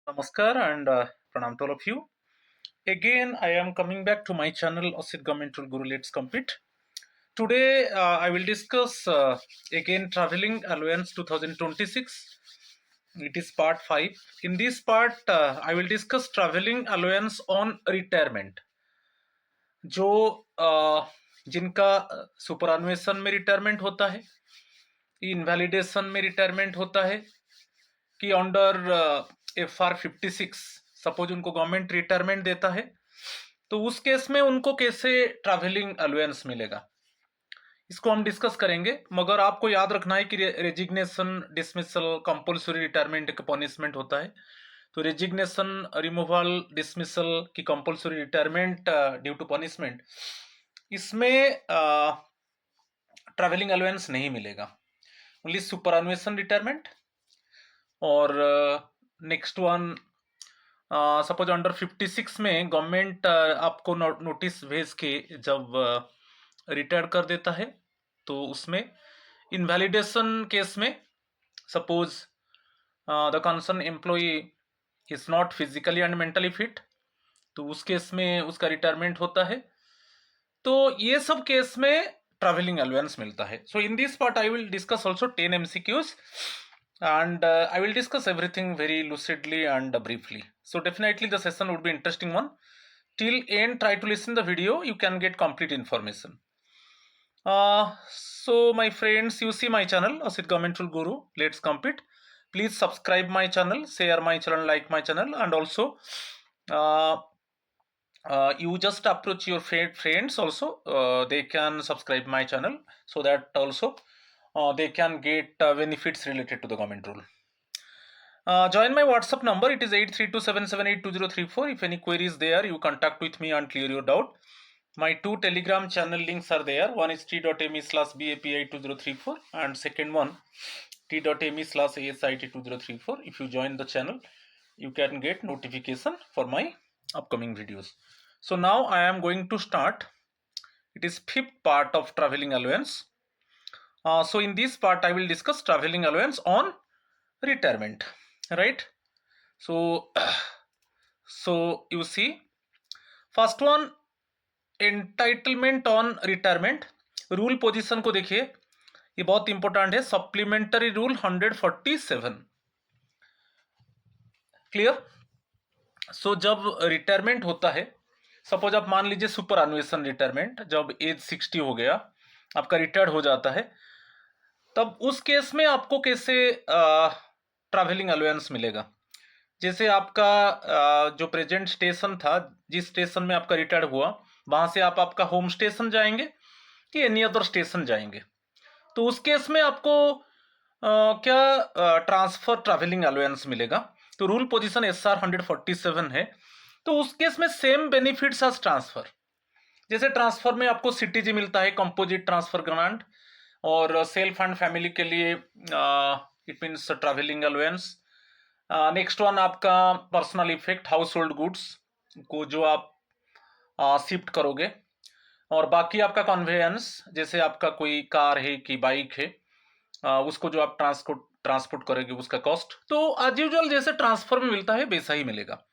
Namaskar and pranam to all of you. Again, I am coming back to my channel Osit Government Rule Guru. Let's compete. Today, I will discuss again Traveling Allowance 2026. It is part 5. In this part, I will discuss Traveling Allowance on Retirement. जो जिनका superannuation में retirement होता है, invalidation में retirement होता है, कि under FR56 suppose उनको गवर्नमेंट रिटायरमेंट देता है, तो उस केस में उनको कैसे ट्रैवलिंग अलाउंस मिलेगा, इसको हम डिस्कस करेंगे। मगर आपको याद रखना है कि रेजिग्नेशन, डिसमिसल, कंपल्सरी रिटायरमेंट का पनिशमेंट होता है। तो रेजिग्नेशन, रिमूवल, डिसमिसल की compulsory retirement due to punishment, इसमें ट्रैवलिंग अलाउंस नहीं मिलेगा, ओनली सुपरएनुएशन रिटायरमेंट। और नेक्स्ट वन, सपोज अंडर 56 में गवर्नमेंट आपको नोटिस भेज के जब रिटायर कर देता है, तो उसमें इनवैलिडेशन केस में suppose the concern employee is not physically and mentally fit, तो उस केस में उसका रिटायरमेंट होता है। तो ये सब केस में ट्रैवलिंग अलाउंस मिलता है। So in this part I will discuss also 10 MCQs and I will discuss everything very lucidly and briefly. So definitely the session would be interesting one. Till end, try to listen the video. You can get complete information. So my friends, you see my channel, Osit Government Rule Guru. Let's compete. Please subscribe my channel, share my channel, like my channel, and also you just approach your friends also. They can subscribe my channel so that also they can get benefits related to the government rule. Join my WhatsApp number. It is 8327782034. If any queries there, you contact with me and clear your doubt. My 2 Telegram channel links are there. One is t.me/BAPI2034 and second one t.me/ASIT2034. If you join the channel, you can get notification for my upcoming videos. So now I am going to start. It is 5th part of traveling allowance. So in this part I will discuss traveling allowance on retirement, right? So you see, first one, entitlement on retirement. Rule position को देखिए, ये बहुत important है, supplementary rule 147। Clear? सो जब retirement होता है, suppose आप मान लीजिए सुपर एनुएशन रिटायरमेंट, जब एज 60 हो गया, आपका रिटायर्ड हो जाता है, तब उस केस में आपको कैसे ट्रैवलिंग अलाउंस मिलेगा। जैसे आपका जो प्रेजेंट स्टेशन था, जिस स्टेशन में आपका रिटायर हुआ, वहां से आप आपका होम स्टेशन जाएंगे कि एनी अदर स्टेशन जाएंगे, तो उस केस में आपको क्या ट्रांसफर ट्रैवलिंग अलाउंस मिलेगा। तो रूल पोजीशन SR 147 है, तो उस केस में सेम बेनिफिट्स एज ट्रांसफर। जैसे ट्रांसफर में आपको CTG मिलता है, कंपोजिट ट्रांसफर ग्रांट, और सेल्फ एंड फैमिली के लिए it means travelling allowance. Next one आपका personal effect, household goods को जो आप शिफ्ट करोगे, और बाकी आपका कन्वेयंस, जैसे आपका कोई कार है कि बाइक है, उसको जो आप ट्रांसपोर्ट करोगे उसका कॉस्ट, तो एज यूजुअल जैसे ट्रांसफर में मिलता है वैसा ही मिलेगा।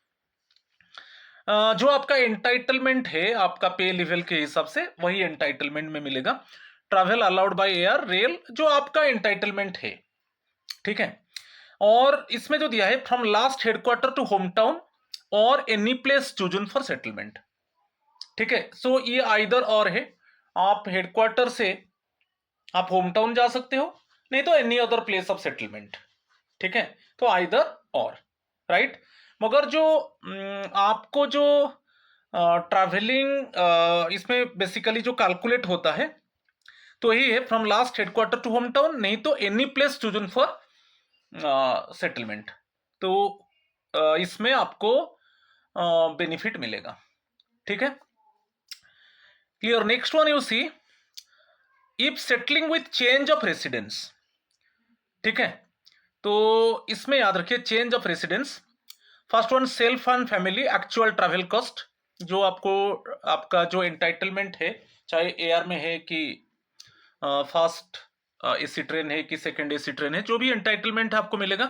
जो आपका एंटाइटलमेंट है आपका पे लेवल के हिसाब से, वही एंटाइटलमेंट में मिलेगा। Travel allowed by air, rail, जो आपका एंटाइटलमेंट है, ठीक है। और इसमें जो दिया है, from last headquarter to home town और any place chosen for settlement, ठीक है। सो ये आइदर और है, आप हेडक्वार्टर से आप होम टाउन जा सकते हो, नहीं तो any other place of settlement, ठीक है। तो आइदर और, राइट। मगर जो आपको जो ट्रैवलिंग इसमें बेसिकली जो कैलकुलेट होता है, तो यही है from last headquarter to home town, नहीं तो any place chosen for settlement. तो इसमें आपको बेनिफिट मिलेगा, ठीक है। Clear? Next one you see, if settling with change of residence, ठीक है। तो इसमें याद रखिए change of residence. First one, self and family actual travel cost, जो आपको आपका जो एंटाइटलमेंट है, चाहे एयर में है कि फास्ट AC ट्रेन है कि सेकेंड AC ट्रेन है, जो भी एंटाइटलमेंट है आपको मिलेगा।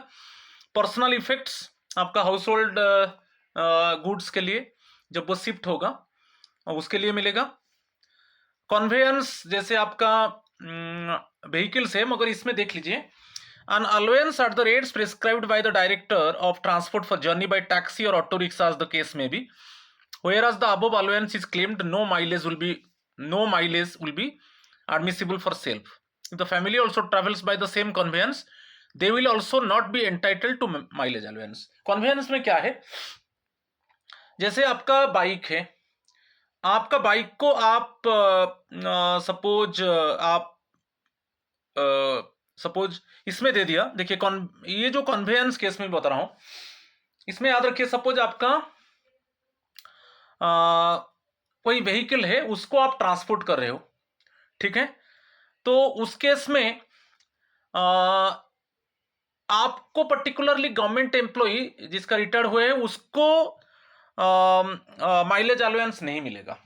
पर्सनल इफेक्ट्स, आपका हाउस होल्ड गुड्स के लिए जब वो शिफ्ट होगा उसके लिए मिलेगा। कन्वेयंस जैसे आपका व्हीकल्स है, मगर इसमें देख लीजिए an allowance at the rates prescribed by the director of transport for journey by taxi or auto rickshaw as the case may be, whereas the above allowance is claimed no mileage will be admissible for self. If the family also travels by the same conveyance, they will also not be entitled to mileage allowance. conveyance में क्या है, जैसे आपका bike है, आपका bike को आप suppose suppose इसमें दे दिया। देखिए ये जो कन्वेयंस केस में बता रहा हूं, इसमें याद रखिए सपोज आपका कोई व्हीकल है, उसको आप ट्रांसपोर्ट कर रहे हो, ठीक है, तो उस केस में आपको पर्टिकुलरली गवर्नमेंट एम्प्लॉय जिसका रिटायर्ड हुए है उसको माइलेज अलाउंस नहीं मिलेगा।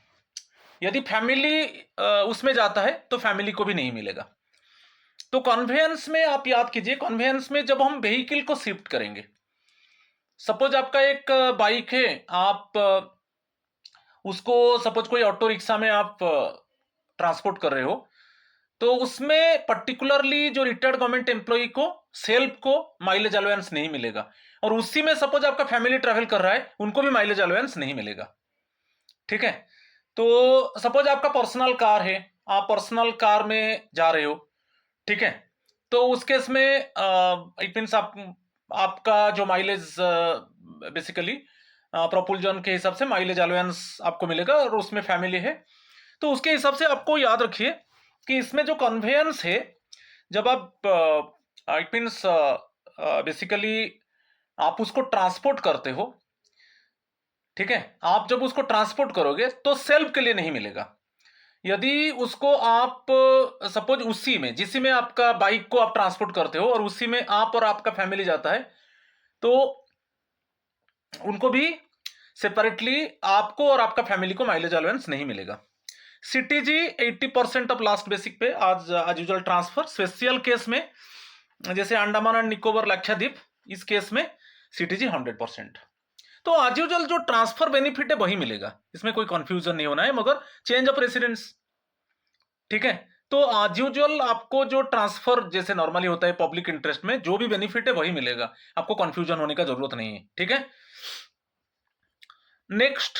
यदि फैमिली उसमें जाता है तो फैमिली को भी नहीं मिलेगा। तो कन्वेयंस में आप याद कीजिए, कन्वेयंस में जब हम व्हीकल को शिफ्ट करेंगे, सपोज आपका एक बाइक है, आप उसको सपोज कोई ऑटो रिक्शा में आप ट्रांसपोर्ट कर रहे हो, तो उसमें पर्टिकुलरली जो रिटायर्ड गवर्नमेंट एम्प्लॉय को सेल्फ को माइलेज अलाउंस नहीं मिलेगा, और उसी में सपोज आपका फैमिली ट्रैवल कर रहा है, उनको भी माइलेज अलाउंस नहीं मिलेगा। ठीक है, तो सपोज आपका पर्सनल कार है, आप पर्सनल कार में जा रहे हो, ठीक है, तो उस केस में इट मीन्स आपका जो माइलेज बेसिकली प्रोपल्जन के हिसाब से माइलेज अलाउंस आपको मिलेगा, और उसमें फैमिली है तो उसके हिसाब से आपको याद रखिए कि इसमें जो कन्वेयंस है, जब आप इट मीन्स बेसिकली आप उसको ट्रांसपोर्ट करते हो, ठीक है, आप जब उसको ट्रांसपोर्ट करोगे तो सेल्फ के लिए नहीं मिलेगा। यदि उसको आप सपोज उसी में जिसी में आपका बाइक को आप ट्रांसपोर्ट करते हो और उसी में आप और आपका फैमिली जाता है, तो उनको भी सेपरेटली आपको और आपका फैमिली को माइलेज अलाउंस नहीं मिलेगा। सीटीजी 80% ऑफ लास्ट बेसिक पे आज यूजुअल ट्रांसफर। स्पेशल केस में जैसे अंडमान एंड निकोबार लक्षद्वीप, इस केस में सीटीजी 100%। तो आज यूजुअल जो ट्रांसफर बेनिफिट है वही मिलेगा, इसमें कोई कंफ्यूजन नहीं होना है, मगर चेंज ऑफ रेसिडेंस, ठीक है, तो आज यूजुअल आपको जो ट्रांसफर जैसे नॉर्मली होता है पब्लिक इंटरेस्ट में, जो भी बेनिफिट है वही मिलेगा, आपको कंफ्यूजन होने का जरूरत नहीं है। ठीक है, next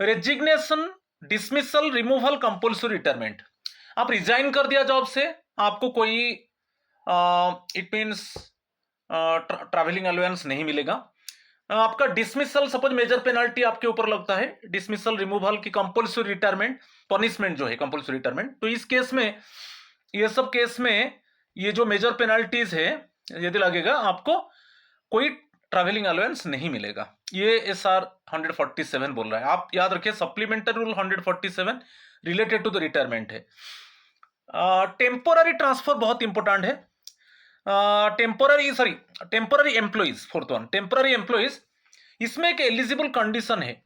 resignation, dismissal, removal, compulsory retirement. आप रिजाइन कर दिया जॉब से, आपको कोई इट मीन्स ट्रैवलिंग अलाउंस नहीं मिलेगा। आपका डिसमिसल, सपोज मेजर पेनल्टी आपके ऊपर लगता है, डिसमिसल, रिमूवल की कंपल्सरी रिटायरमेंट, पनिशमेंट जो है कंपल्सरी रिटायरमेंट, तो इस केस में, ये सब केस में ये जो मेजर पेनल्टीज है यदि लगेगा, आपको कोई ट्रैवलिंग अलाउंस नहीं मिलेगा। ये एसआर 147 बोल रहा है, आप याद रखिए supplementary rule 147 related to the retirement है। टेम्पोररी ट्रांसफर बहुत इंपॉर्टेंट है। Temporary employees, fourth one, temporary employees, इसमें एक एलिजिबल कंडीशन है,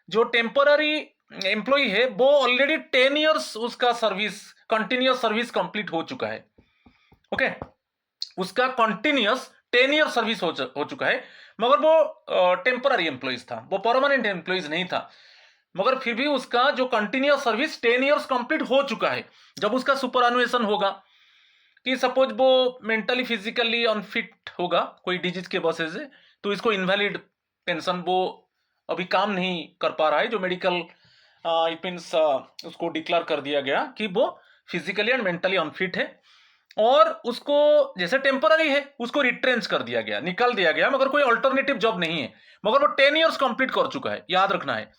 जो टेम्पोररी एम्प्लॉय है वो ऑलरेडी 10 ईयर्स उसका सर्विस, कंटिन्यूअस सर्विस कंप्लीट हो चुका है। ओके, उसका कंटिन्यूअस 10 ईयर सर्विस हो चुका है, मगर वो टेम्पोररी एम्प्लॉइज था, वो परमानेंट एम्प्लॉइज नहीं था, मगर फिर भी उसका जो कंटिन्यूअस सर्विस 10 ईयर्स कंप्लीट हो चुका है। जब उसका सुपरएनुएशन होगा कि सपोज वो मेंटली फिजिकली अनफिट होगा कोई डिजीज के वजह से, तो इसको इनवैलिड पेंशन, वो अभी काम नहीं कर पा रहा है, जो मेडिकल इट मीन्स उसको डिक्लेयर कर दिया गया कि वो फिजिकली एंड मेंटली अनफिट है, और उसको जैसे टेम्पररी है उसको रिट्रेंच कर दिया गया, निकाल दिया गया, मगर कोई अल्टरनेटिव जॉब नहीं है, मगर वो 10 ईयर्स कंप्लीट कर चुका है। याद रखना है,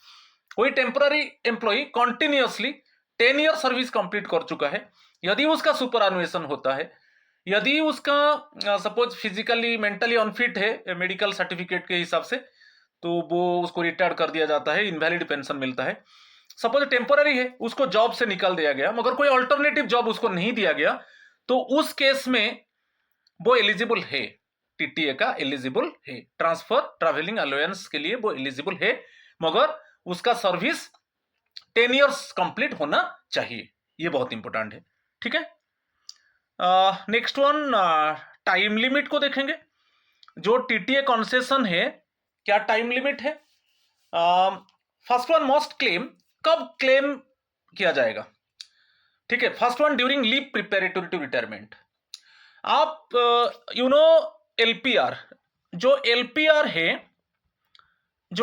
कोई temporary employee continuously 10 year service complete कर चुका है, यदि उसका सुपरएनुएशन होता है, यदि उसका सपोज फिजिकली मेंटली अनफिट है मेडिकल सर्टिफिकेट के हिसाब से, तो वो उसको रिटायर कर दिया जाता है, इनवैलिड पेंशन मिलता है। सपोज टेम्पररी है, उसको जॉब से निकाल दिया गया, मगर कोई अल्टरनेटिव जॉब उसको नहीं दिया गया, तो उस केस में वो एलिजिबल है, टीटीए का एलिजिबल है, ट्रांसफर ट्रैवलिंग अलाउंस के लिए वो एलिजिबल है, मगर उसका सर्विस 10 ईयर्स कंप्लीट होना चाहिए, ये बहुत इंपॉर्टेंट है। ठीक है, नेक्स्ट वन, टाइम लिमिट को देखेंगे। जो टीटीए कॉन्सेशन है, क्या टाइम लिमिट है? फर्स्ट वन मस्ट क्लेम, कब क्लेम किया जाएगा? ठीक है, first one during leave preparatory to retirement. आप एलपीआर, जो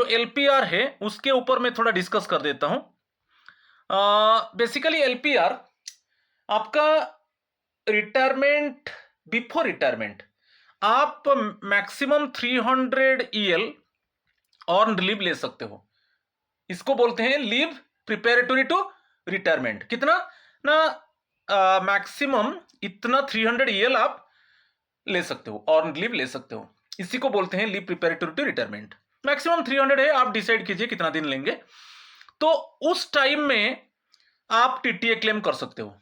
एलपीआर है उसके ऊपर मैं थोड़ा डिस्कस कर देता हूं। बेसिकली एलपीआर आपका रिटायरमेंट, बिफोर रिटायरमेंट आप मैक्सिमम 300 EL ऑन लीव ले सकते हो। इसको बोलते हैं लीव प्रिपेरेटरी टू रिटायरमेंट। कितना ना मैक्सिमम इतना 300 EL आप ले सकते हो, ऑन लीव ले सकते हो। इसी को बोलते हैं leave preparatory to retirement. Maximum 300 है, आप डिसाइड कीजिए कितना दिन लेंगे। तो उस टाइम में आप टीटीए क्लेम कर सकते हो।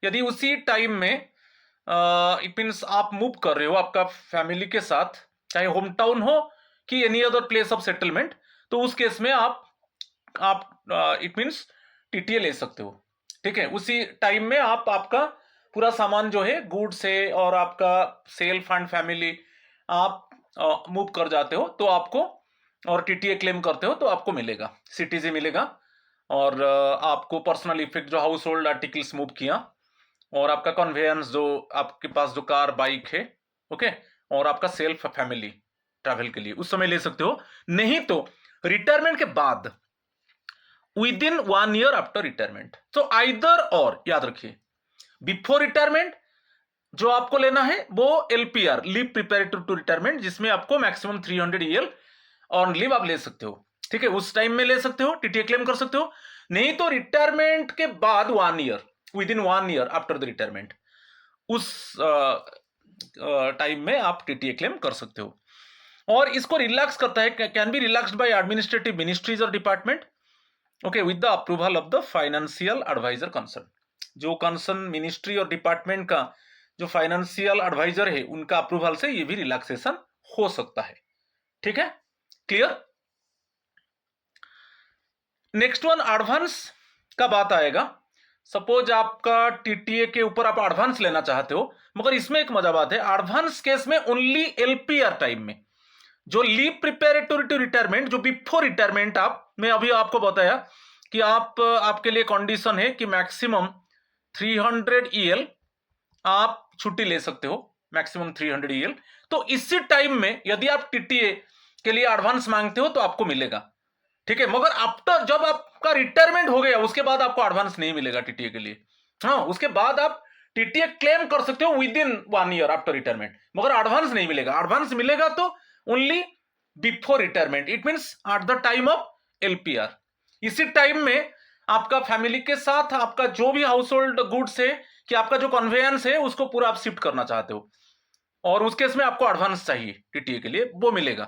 यदि उसी टाइम में इट मीन्स आप मूव कर रहे हो आपका फैमिली के साथ, चाहे होम टाउन हो कि any other place of settlement, तो उस केस में आप इट मीन्स टीटीए ले सकते हो। ठीक है, उसी टाइम में आप आपका पूरा सामान जो है गुड्स है और आपका सेल्फ एंड फैमिली आप मूव कर जाते हो तो आपको, और टीटीए क्लेम करते हो तो आपको मिलेगा, सीटीसी मिलेगा। और आपको पर्सनल इफेक्ट जो हाउस होल्ड आर्टिकल्स मूव किया, और आपका कन्वेयंस जो आपके पास जो कार बाइक है, ओके, और आपका सेल्फ फैमिली ट्रैवल के लिए उस समय ले सकते हो। नहीं तो रिटायरमेंट के बाद with in 1 year after retirement. तो आइदर और, याद रखिए, बिफोर रिटायरमेंट जो आपको लेना है वो LPR, leave preparatory to retirement, जिसमें आपको मैक्सिमम 300 EL ऑन लीव आप ले सकते हो। ठीक है, उस टाइम में ले सकते हो, टीटीए क्लेम कर सकते हो। नहीं तो रिटायरमेंट के बाद 1 year, with in 1 year after the retirement, उस टाइम में आप टीटीए क्लेम कर सकते हो। और इसको रिलैक्स करता है, can be relaxed by administrative ministries और department, okay, with the approval of the financial adviser concern. जो कंसर्न मिनिस्ट्री और डिपार्टमेंट का जो फाइनेंशियल एडवाइजर है उनका अप्रूवल से ये भी रिलैक्सेशन हो सकता है। ठीक है, क्लियर? नेक्स्ट वन एडवांस का बात आएगा। सपोज आपका टीटीए के ऊपर आप एडवांस लेना चाहते हो, मगर इसमें एक मजा बात है, एडवांस केस में ओनली एलपीआर टाइम में, जो लीव प्रिपेरेटरी टू रिटायरमेंट, जो बिफोर रिटायरमेंट मैं अभी आपको बताया कि आपके लिए कंडीशन है कि मैक्सिमम 300 EL आप छुट्टी ले सकते हो, मैक्सिमम 300 EL। तो इसी टाइम में यदि आप टीटीए के लिए एडवांस मांगते हो तो आपको मिलेगा। ठीक है, मगर आफ्टर जब आपका रिटायरमेंट हो गया उसके बाद आपको एडवांस नहीं मिलेगा टीटीए के लिए। हाँ, उसके बाद आप टीटीए क्लेम कर सकते हो with in 1 year after retirement, मगर एडवांस नहीं मिलेगा। एडवांस मिलेगा तो only before retirement, it means eight the time of LPR. इसी टाइम में आपका फैमिली के साथ आपका जो भी हाउस होल्ड गुड्स है कि आपका जो कन्वेयंस है उसको पूरा आप शिफ्ट करना चाहते हो, और उस केस में आपको एडवांस चाहिए टीटीए के लिए, वो मिलेगा।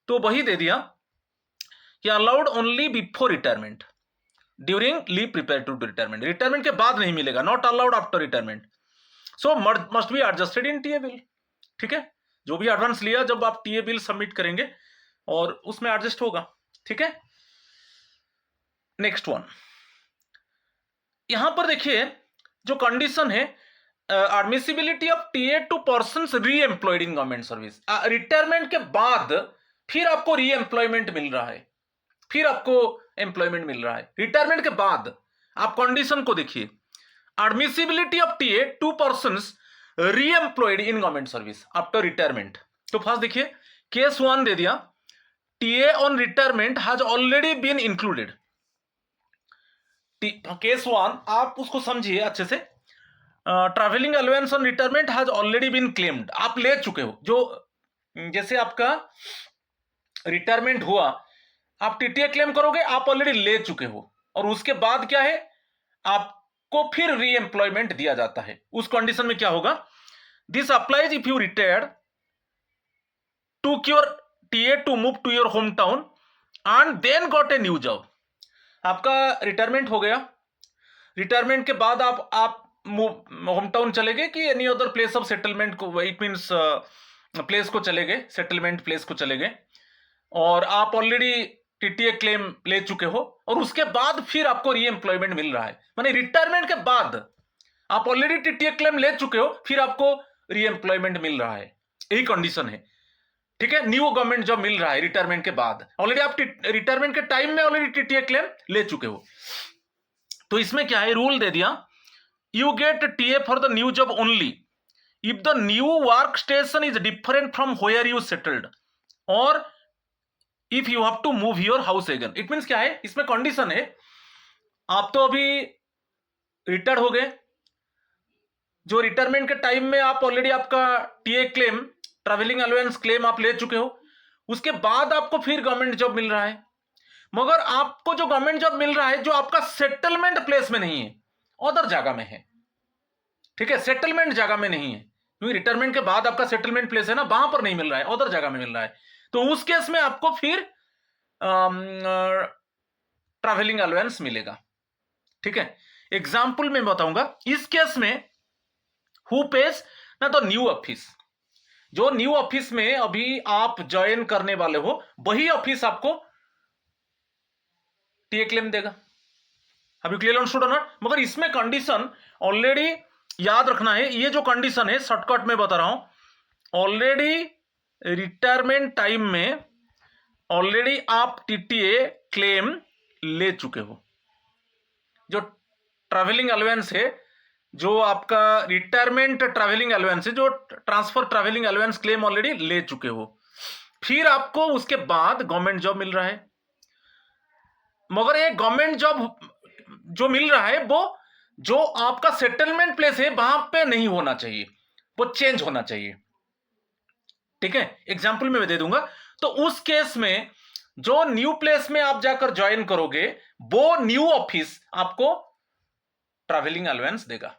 तो वही दे दिया कि allowed only before retirement, during leave preparatory to retirement. Retirement के बाद नहीं मिलेगा, not allowed after retirement. So must be adjusted in TA bill. ठीक है, जो भी एडवांस लिया जब आप टीए बिल सबमिट करेंगे और उसमें एडजस्ट होगा। ठीक है, नेक्स्ट वन, यहां पर देखिए जो कंडीशन है, admissibility of TA to persons reemployed in government service. Retirement के बाद फिर आपको री एम्प्लॉयमेंट मिल रहा है, फिर आपको एम्प्लॉयमेंट मिल रहा है रिटायरमेंट के बाद। आप कंडीशन को देखिए, admissibility of TA to persons reemployed in government service after retirement. तो फर्स्ट देखिए, केस 1 दे दिया, TA on retirement has already been included. Case 1 आप उसको समझिए अच्छे से, travelling allowance on retirement has already been claimed, आप ले चुके हो। जो जैसे आपका रिटायरमेंट हुआ, आप टीटीए क्लेम करोगे, आप ऑलरेडी ले चुके हो, और उसके बाद क्या है, आपको फिर री एम्प्लॉयमेंट दिया जाता है। उस कंडीशन में क्या होगा, this applies if you retired, took your TA to move to your hometown and then got a new job। आपका रिटायरमेंट हो गया, रिटायरमेंट के बाद आप होम टाउन चले गए कि any other place of settlement को, इट मींस प्लेस को चले गए, सेटलमेंट प्लेस को चले गए, और आप ऑलरेडी टीटीए क्लेम ले चुके हो, और उसके बाद फिर आपको री एम्प्लॉयमेंट मिल रहा है। माने रिटायरमेंट के बाद आप ऑलरेडी टीटीए क्लेम ले चुके हो, फिर आपको री एम्प्लॉयमेंट मिल रहा है, यही कंडीशन है। ठीक है, न्यू गवर्नमेंट जॉब मिल रहा है रिटायरमेंट के बाद, ऑलरेडी आप रिटायरमेंट के टाइम में ऑलरेडी टीटीए क्लेम ले चुके हो, तो इसमें क्या है, रूल दे दिया, you get TA for the new job only if the new work station is different from where you settled और if you have to move your house again. It means क्या है, इसमें कंडीशन है, आप तो अभी रिटायर्ड हो गए, जो रिटायरमेंट के टाइम में आप ऑलरेडी आपका TA claim, travelling allowance claim आप ले चुके हो, उसके बाद आपको फिर गवर्नमेंट जॉब मिल रहा है, मगर आपको जो गवर्नमेंट जॉब मिल रहा है जो आपका सेटलमेंट प्लेस में नहीं है, अदर जगह में है, ठीक है, सेटलमेंट जगह में नहीं है, क्योंकि रिटायरमेंट के बाद आपका सेटलमेंट प्लेस है ना, वहां पर नहीं मिल रहा है, अदर जगह में मिल रहा है, तो उस केस में आपको फिर ट्रैवलिंग अलाउंस मिलेगा, ठीक है। एग्जाम्पल में बताऊंगा, इस केस में हु पेज ना, तो न्यू ऑफिस, जो न्यू ऑफिस में अभी आप ज्वाइन करने वाले हो वही ऑफिस आपको टीए क्लेम देगा। अभी क्लियर अंडरस्टूड नॉट, मगर इसमें कंडीशन ऑलरेडी याद रखना है, ये जो कंडीशन है शॉर्टकट में बता रहा हूं, ऑलरेडी रिटायरमेंट टाइम में ऑलरेडी आप टीटीए क्लेम ले चुके हो, जो ट्रैवलिंग अलाउंस है, जो आपका रिटायरमेंट ट्रैवलिंग अलाउंस है, जो transfer travelling allowance claim already ले चुके हो, फिर आपको उसके बाद गवर्नमेंट जॉब मिल रहा है, मगर ये गवर्नमेंट जॉब जो मिल रहा है वो जो आपका सेटलमेंट प्लेस है वहां पे नहीं होना चाहिए, वो चेंज होना चाहिए, ठीक है। एग्जाम्पल में मैं दे दूंगा, तो उस केस में जो न्यू प्लेस में आप जाकर ज्वाइन करोगे वो न्यू ऑफिस आपको ट्रैवलिंग अलाउंस देगा,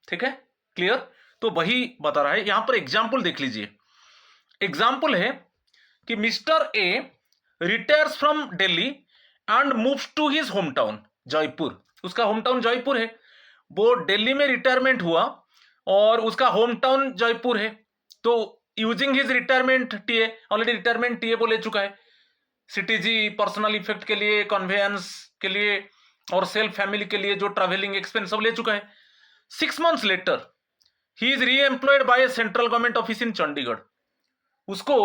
ठीक है, क्लियर। तो वही बता रहा है, यहां पर एग्जाम्पल देख लीजिए, एग्जाम्पल है कि mister A retires from Delhi and moves to his home town Jaipur, उसका होम टाउन जयपुर है, वो दिल्ली में रिटायरमेंट हुआ और उसका होम टाउन जयपुर है, तो using his retirement TA, already retirement TA वो ले चुका है, सीटीजी, पर्सनल इफेक्ट के लिए, कन्वेयंस के लिए और सेल्फ फैमिली के लिए जो ट्रैवलिंग एक्सपेंस सब ले चुका है। 6 months लेटर ही इज री employed by central government office in Chandigarh, उसको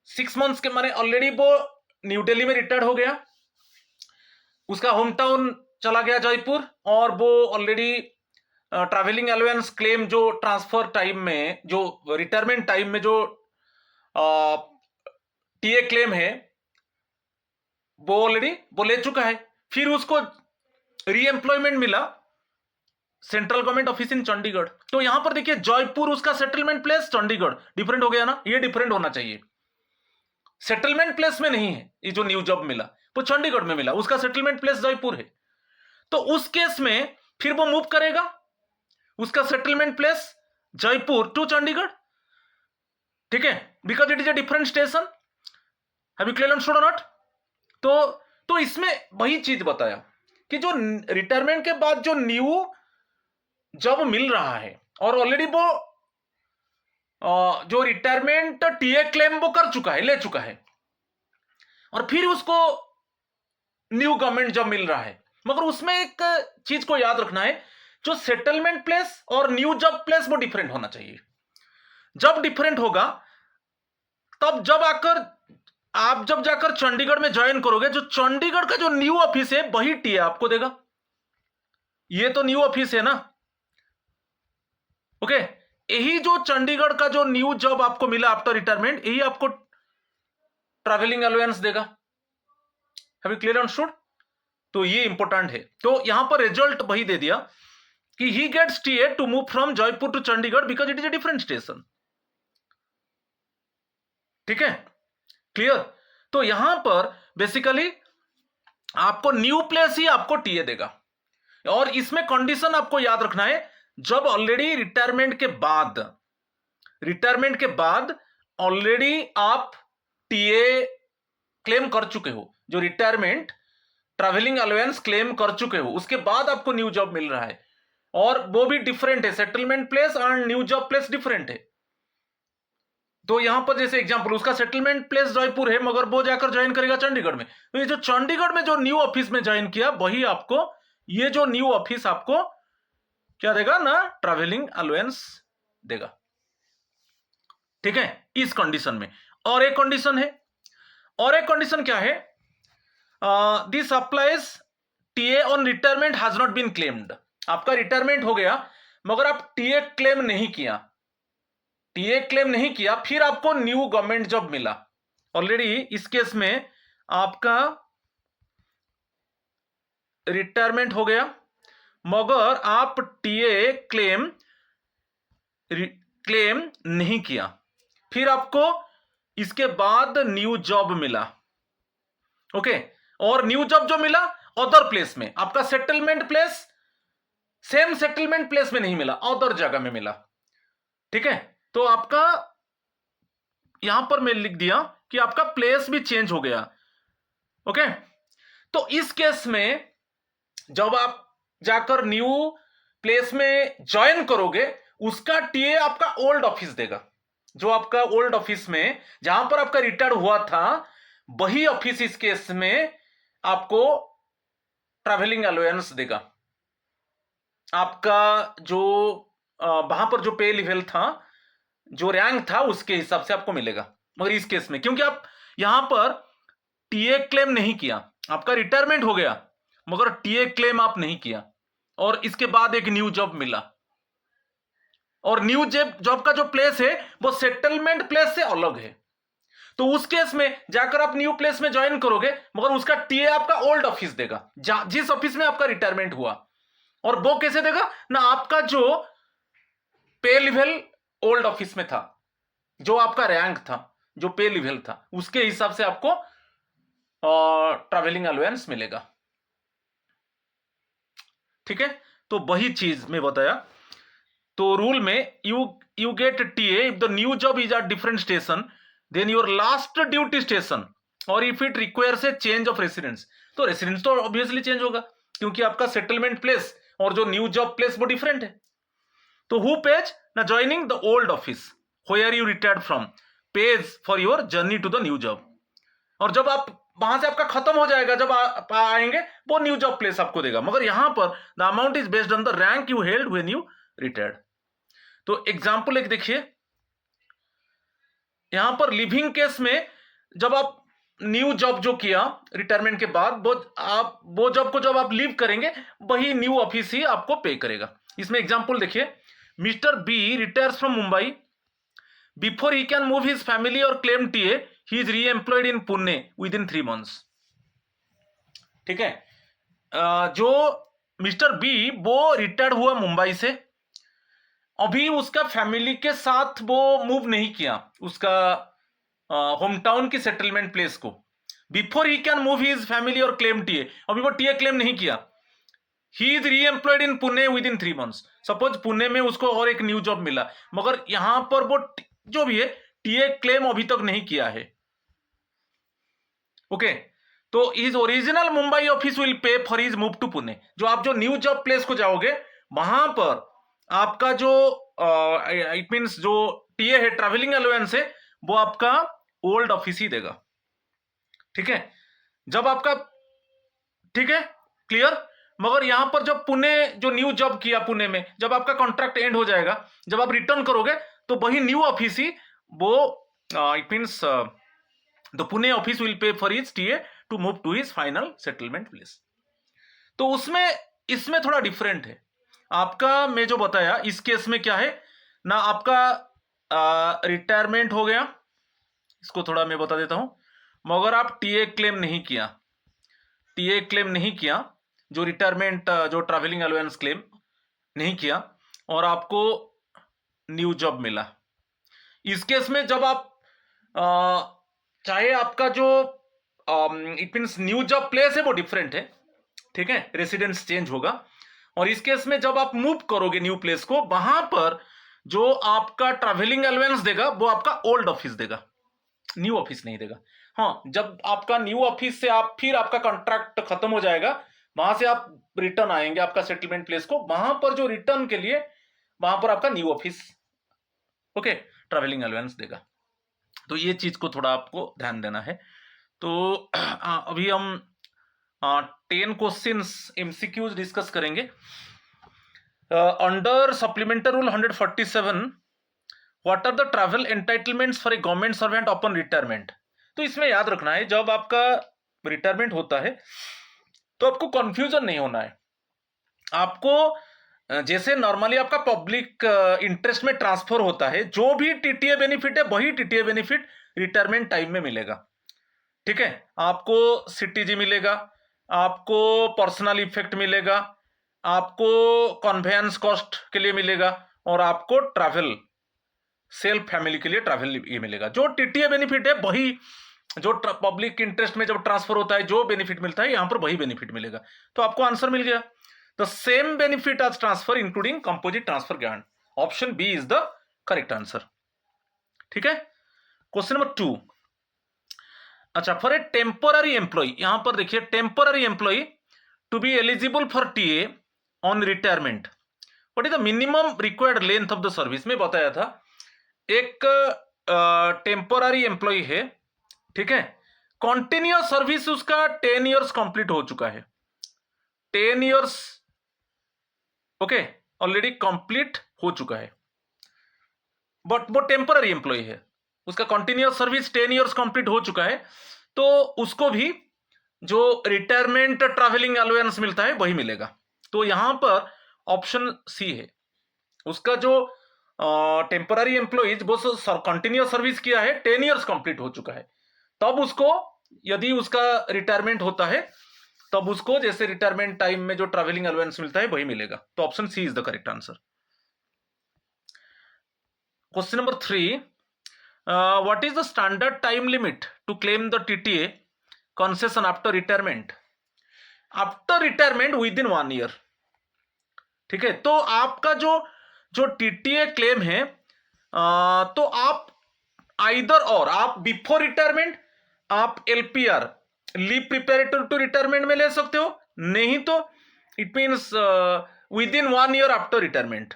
6 months के माने ऑलरेडी वो न्यू दिल्ली में रिटायर्ड हो गया, उसका होम टाउन चला गया जयपुर, और वो ऑलरेडी ट्रैवलिंग अलाउंस क्लेम जो ट्रांसफर टाइम में, जो रिटायरमेंट टाइम में जो टीए क्लेम है वो ऑलरेडी वो ले चुका है, फिर उसको रीएम्प्लॉयमेंट मिला central government office in Chandigarh, तो यहां पर देखिए जयपुर उसका सेटलमेंट प्लेस, चंडीगढ़ डिफरेंट हो गया ना, ये डिफरेंट होना चाहिए, सेटलमेंट प्लेस में नहीं है, ये जो न्यू जॉब मिला वो चंडीगढ़ में मिला, उसका सेटलमेंट प्लेस जयपुर है, तो उस केस में फिर वो मूव करेगा उसका settlement place Jaipur to Chandigarh, ठीक है, because it is a different station. Have you clear understood और नॉट? तो इसमें वही चीज बताया कि जो रिटायरमेंट के बाद जो न्यू जॉब मिल रहा है और ऑलरेडी वो जो रिटायरमेंट टीए क्लेम वो कर चुका है, ले चुका है, और फिर उसको न्यू गवर्नमेंट जॉब मिल रहा है, मगर उसमें एक चीज को याद रखना है, जो सेटलमेंट प्लेस और न्यू जॉब प्लेस वो डिफरेंट होना चाहिए। जब डिफरेंट होगा तब जब आकर आप जब जाकर चंडीगढ़ में ज्वाइन करोगे, जो चंडीगढ़ का जो न्यू ऑफिस है वही टीए आपको देगा, ये तो न्यू ऑफिस है ना, ओके, यही जो चंडीगढ़ का जो न्यू जॉब आपको मिला आफ्टर रिटायरमेंट, यही आपको ट्रैवलिंग अलाउंस देगा। Have you clear understood? तो ये इंपॉर्टेंट है, तो यहां पर रिजल्ट वही दे दिया कि he gets TA to move from Jaipur to Chandigarh because it is a different station, ठीक है, क्लियर। तो यहां पर बेसिकली आपको न्यू प्लेस ही आपको टीए देगा, और इसमें कंडीशन आपको याद रखना है, जब ऑलरेडी रिटायरमेंट के बाद ऑलरेडी आप टीए क्लेम कर चुके हो, जो रिटायरमेंट ट्रैवलिंग अलाउंस क्लेम कर चुके हो, उसके बाद आपको न्यू जॉब मिल रहा है, और वो भी डिफरेंट है, सेटलमेंट प्लेस और न्यू जॉब प्लेस डिफरेंट है। तो यहां पर जैसे एग्जांपल, उसका सेटलमेंट प्लेस जयपुर है मगर वो जाकर ज्वाइन करेगा चंडीगढ़ में, तो ये जो चंडीगढ़ में जो न्यू ऑफिस में ज्वाइन किया वही आपको, ये जो न्यू ऑफिस आपको क्या देगा ना, ट्रैवलिंग अलाउंस देगा, ठीक है, इस कंडीशन में। और एक कंडीशन है, और एक कंडीशन क्या है, this applies TA on retirement has not been claimed. आपका रिटायरमेंट हो गया मगर आप टीए क्लेम नहीं किया, टीए क्लेम नहीं किया, फिर आपको न्यू गवर्नमेंट जॉब मिला। ऑलरेडी इस केस में आपका रिटायरमेंट हो गया मगर आप टीए क्लेम नहीं किया, फिर आपको इसके बाद न्यू जॉब मिला। ओके, और न्यू जॉब जो मिला अदर प्लेस में, आपका settlement place same settlement place में नहीं मिला, अदर जगह में मिला। ठीक है, तो आपका यहां पर मैं लिख दिया कि आपका प्लेस भी चेंज हो गया। ओके, तो इस केस में जब आप जाकर न्यू प्लेस में ज्वाइन करोगे, उसका टीए आपका ओल्ड ऑफिस देगा। जो आपका ओल्ड ऑफिस में जहां पर आपका रिटायर हुआ था, वही ऑफिस इस केस में आपको ट्रैवलिंग अलाउंस देगा। आपका जो वहां पर जो पे लेवल था, जो रैंक था, उसके हिसाब से आपको मिलेगा। मगर इस केस में क्योंकि आप यहां पर टीए क्लेम नहीं किया, आपका रिटायरमेंट हो गया मगर टीए क्लेम आप नहीं किया, और इसके बाद एक न्यू जॉब मिला, और न्यू जॉब का जो प्लेस है वो सेटलमेंट प्लेस से अलग है। तो उस केस में जाकर आप न्यू प्लेस में ज्वाइन करोगे मगर उसका टीए आपका ओल्ड ऑफिस देगा, जिस ऑफिस में आपका रिटायरमेंट हुआ। और वो कैसे देगा ना, आपका जो पे लेवल ओल्ड ऑफिस में था, जो आपका रैंक था, जो पे लेवल था, उसके हिसाब से आपको ट्रैवलिंग अलाउंस मिलेगा। ठीक है, तो वही चीज मैं बताया। तो रूल में you get TA if the new job is at different station than your last duty station, और if it requires a change of residence. तो रेसिडेंस तो ऑब्वियसली चेंज होगा क्योंकि आपका सेटलमेंट प्लेस और जो न्यू जॉब प्लेस वो different है। तो हु पेज ना, joining the old office where you retired from pays for your journey to the new job. और जब आप वहां से आपका खत्म हो जाएगा, जब आप आएंगे, वो न्यू जॉब प्लेस आपको देगा। मगर यहां पर the amount is based on the rank you held when you retired. तो एग्जाम्पल एक देखिए, यहां पर लिविंग केस में जब आप न्यू जॉब जो किया रिटायरमेंट के बाद, वो जॉब को जब आप लीव करेंगे, वही न्यू ऑफिस ही आपको पे करेगा। इसमें एग्जाम्पल देखिए, mister B retires from Mumbai, before he can move his family और क्लेम टीए ही इज री employed in Pune within 3 months। ठीक है, जो मिस्टर बी वो रिटायर्ड हुआ मुंबई से, अभी उसका फैमिली के साथ वो मूव नहीं किया उसका होम टाउन की सेटलमेंट प्लेस को। Before he can move his family और क्लेम टीए, अभी वो टीए क्लेम नहीं किया। ही इज री employed in Pune within 3 months। Suppose Pune में उसको और एक न्यू जॉब मिला, मगर यहां पर वो जो भी है टीए क्लेम अभी तक नहीं किया है। ओके, तो his original Mumbai office will pay for his move to Pune. जो आप जो न्यू जॉब प्लेस को जाओगे, वहां पर आपका जो इट मींस जो टीए है, ट्रैवलिंग अलाउंस है, वो आपका ओल्ड ऑफिस ही देगा। ठीक है, जब आपका, ठीक है, क्लियर। मगर यहां पर जब पुणे जो न्यू जॉब किया पुणे में, जब आपका कॉन्ट्रैक्ट एंड हो जाएगा, जब आप रिटर्न करोगे, तो वही न्यू ऑफिस ही वो it means the Pune office will pay for his TA to move to his final settlement place. तो उसमें इसमें थोड़ा डिफरेंट है। आपका मैं जो बताया इस केस में क्या है ना, आपका रिटायरमेंट हो गया, इसको थोड़ा मैं बता देता हूं, मगर आप टीए क्लेम नहीं किया, टीए क्लेम नहीं किया, जो रिटायरमेंट जो ट्रैवलिंग अलाउंस क्लेम नहीं किया, और आपको न्यू जॉब मिला। इस केस में जब आप चाहे आपका जो it means new job place है वो डिफरेंट है, ठीक है, रेसिडेंस चेंज होगा। और इस केस में जब आप मूव करोगे न्यू प्लेस को, वहां पर जो आपका ट्रैवलिंग अलाउंस देगा वो आपका ओल्ड ऑफिस देगा, न्यू ऑफिस नहीं देगा। हाँ, जब आपका न्यू ऑफिस से आप फिर आपका कॉन्ट्रैक्ट खत्म हो जाएगा, वहां से आप रिटर्न आएंगे आपका सेटलमेंट प्लेस को, वहां पर जो रिटर्न के लिए वहां पर आपका new office okay travelling allowance देगा। तो ये चीज को थोड़ा आपको ध्यान देना है। तो अभी हम 10 क्वेश्चंस एमसीक्यूज डिस्कस करेंगे। Under supplementary rule 147 what are the travel entitlements for a government servant upon retirement. तो इसमें याद रखना है, जब आपका रिटायरमेंट होता है तो आपको कंफ्यूजन नहीं होना है। आपको जैसे नॉर्मली आपका पब्लिक इंटरेस्ट में ट्रांसफर होता है, जो भी टीटीए बेनिफिट है वही टीटीए बेनिफिट रिटायरमेंट टाइम में मिलेगा। ठीक है, आपको सीटीजी मिलेगा, आपको पर्सनल इफेक्ट मिलेगा, आपको कन्वेंस कॉस्ट के लिए मिलेगा, और आपको ट्रैवल सेल्फ फैमिली के लिए ट्रैवल ये मिलेगा। जो टीटीए बेनिफिट है वही, जो पब्लिक इंटरेस्ट में जब ट्रांसफर होता है जो बेनिफिट मिलता है, यहां पर वही बेनिफिट मिलेगा। तो आपको आंसर मिल गया, the same benefit as transfer including composite transfer grant. Option B is the correct answer. ठीक है, क्वेश्चन नंबर 2। अच्छा, फॉर ए टेम्पोररी एम्प्लॉय, यहां पर देखिए temporary employee to be eligible for TA on retirement, what is the minimum required length of the service. में बताया था एक टेम्पोररी एम्प्लॉय है, ठीक है, कॉन्टिन्यूअस सर्विस उसका 10 इयर्स कंप्लीट हो चुका है, 10 इयर्स ओके ऑलरेडी कंप्लीट हो चुका है, बट वो टेम्पोररी एम्प्लॉय है, उसका कंटिन्यूअस सर्विस 10 इयर्स कंप्लीट हो चुका है, तो उसको भी जो रिटायरमेंट ट्रैवलिंग अलाउंस मिलता है वही मिलेगा। तो यहां पर ऑप्शन सी है, उसका जो टेम्पोररी एम्प्लॉइज वो कंटिन्यूअस सर्विस किया है, 10 इयर्स कंप्लीट हो चुका है, तब उसको यदि उसका रिटायरमेंट होता है तब उसको जैसे रिटायरमेंट टाइम में जो ट्रैवलिंग अलाउंस मिलता है वही मिलेगा। तो option C is the correct answer. Question number 3, what is the standard time limit to claim the TTA concession after retirement. After retirement within 1 year. ठीक है, तो आपका जो जो टीटीए क्लेम है, तो आप आइदर और, आप बिफोर रिटायरमेंट आप LPR leave preparatory to retirement में ले सकते हो, नहीं तो it means within 1 year after retirement.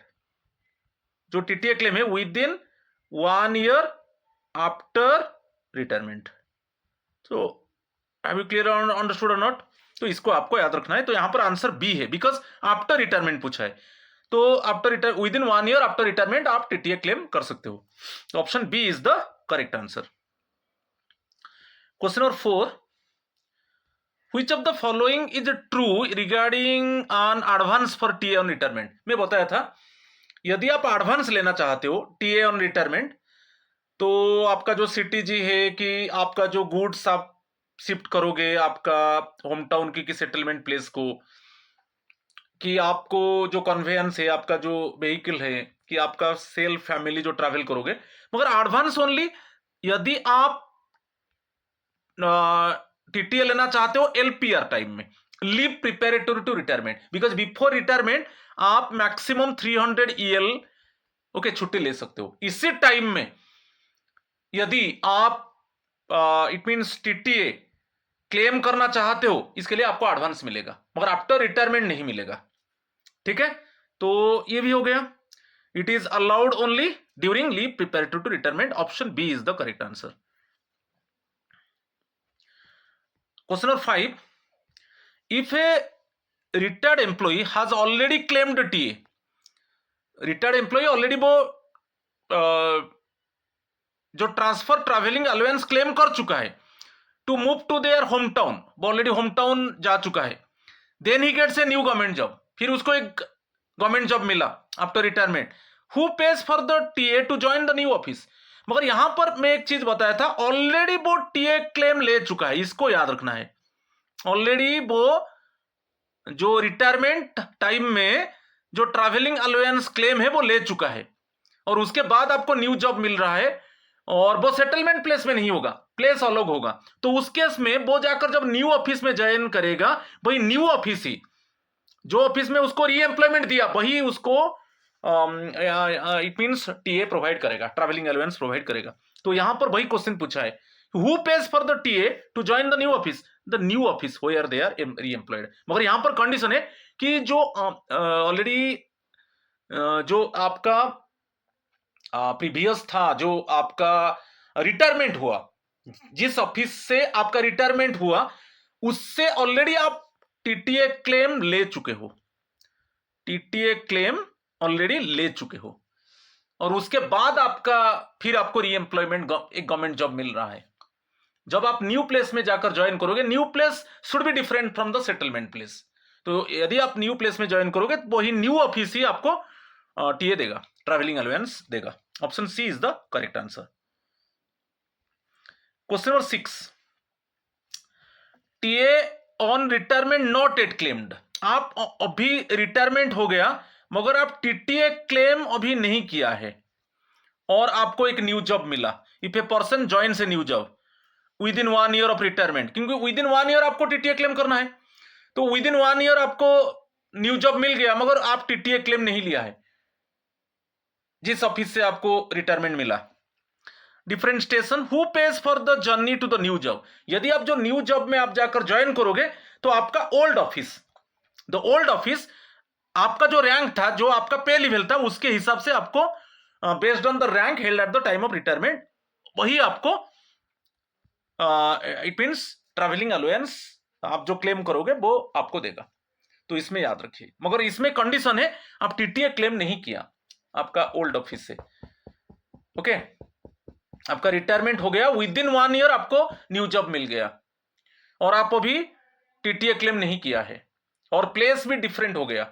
जो टीटीए क्लेम है within 1 year after retirement. तो हैव यू क्लियर अंडरस्टूड और नॉट। तो इसको आपको याद रखना है। तो यहां पर आंसर बी है, बिकॉज आफ्टर रिटायरमेंट पूछा है, तो after retire within 1 year after retirement आप टीटीए क्लेम कर सकते हो। तो option B is the correct answer. Question number 4, which of the following is true regarding on advance for TA on retirement. मैं बताया था यदि आप एडवांस लेना चाहते हो टीए ऑन रिटायरमेंट, तो आपका जो सीटीजी है कि आपका जो गुड्स आप शिफ्ट करोगे आपका होम टाउन की सेटलमेंट प्लेस को, कि आपको जो कन्वेयंस है, आपका जो व्हीकल है, कि आपका सेल्फ फैमिली जो ट्रैवल करोगे, मगर एडवांस ओनली यदि आप टीटीए लेना चाहते हो एलपीआर टाइम में, leave preparatory to retirement, because before retirement आप मैक्सिमम 300 ईएल ओके छुट्टी ले सकते हो। इसी टाइम में यदि आप इट मींस टीटीए क्लेम करना चाहते हो, इसके लिए आपको एडवांस मिलेगा, मगर आफ्टर रिटायरमेंट नहीं मिलेगा। ठीक है, तो ये भी हो गया। It is allowed only during leave preparatory to retirement. Option B is the correct answer. Question number 5, if a retired employee has already claimed TA, retired employee already वो जो ट्रांसफर ट्रैवलिंग अलाउंस क्लेम कर चुका है to move to their home town, वो already home town जा चुका है, then he gets a new government job, फिर उसको एक गवर्नमेंट जॉब मिला after retirement, who pays for the TA to join the new office. मगर यहां पर मैं एक चीज बताया था, ऑलरेडी वो टीए क्लेम ले चुका है, इसको याद रखना है। ऑलरेडी वो जो रिटायरमेंट टाइम में जो ट्रैवलिंग अलाउंस क्लेम है वो ले चुका है, और उसके बाद आपको न्यू जॉब मिल रहा है, और वो सेटलमेंट प्लेस में नहीं होगा, प्लेस अलग होगा। तो उस केस में वो जाकर जब न्यू ऑफिस में ज्वाइन करेगा, वही न्यू ऑफिस ही जो ऑफिस में उसको री एम्प्लॉयमेंट दिया वही उसको इट मींस टीए प्रोवाइड करेगा, ट्रैवलिंग अलाउंस प्रोवाइड करेगा। तो यहां पर वही क्वेश्चन पूछा है, who pays for the TA to join the new office where they are re employed. मगर यहां पर कंडीशन है कि जो ऑलरेडी जो आपका प्रीवियस था, जो आपका रिटायरमेंट हुआ, जिस ऑफिस से आपका रिटायरमेंट हुआ, उससे ऑलरेडी आप टीटीए क्लेम ले चुके हो, टीटीए क्लेम ऑलरेडी ले चुके हो। और उसके बाद आपका फिर आपको रीएम्प्लॉयमेंट एक गवर्नमेंट जॉब मिल रहा है। जब आप न्यू प्लेस में जाकर ज्वाइन करोगे, new place should be different from the settlement place. तो यदि आप न्यू प्लेस में ज्वाइन करोगे तो वही न्यू ऑफिस ही आपको टीए देगा, ट्रैवलिंग अलाउंस देगा। Option C is the correct answer. Question number 6, TA on retirement not at claimed. आप अभी रिटायरमेंट हो गया मगर आप टीटीए क्लेम अभी नहीं किया है और आपको एक न्यू जॉब मिला। If a person joins a new job within 1 year of retirement, क्योंकि विद इन 1 ईयर आपको टीटीए क्लेम करना है, तो विद इन 1 ईयर आपको न्यू जॉब मिल गया मगर आप टीटीए क्लेम नहीं लिया है जिस ऑफिस से आपको रिटायरमेंट मिला। Different station, who pays for the journey to the new job. यदि आप जो न्यू जॉब में आप जाकर ज्वाइन करोगे तो आपका old office, the old office, आपका जो रैंक था, जो आपका पे लेवल था, उसके हिसाब से आपको based on the rank held at the time of retirement, वही आपको इट मीन्स ट्रैवलिंग अलाउंस आप जो क्लेम करोगे वो आपको देगा। तो इसमें याद रखिए, मगर इसमें कंडीशन है आप टीटीए क्लेम नहीं किया आपका ओल्ड ऑफिस से। ओके, आपका रिटायरमेंट हो गया, विद इन 1 ईयर आपको न्यू जॉब मिल गया और आप अभी टीटीए क्लेम नहीं किया है और प्लेस भी डिफरेंट हो गया,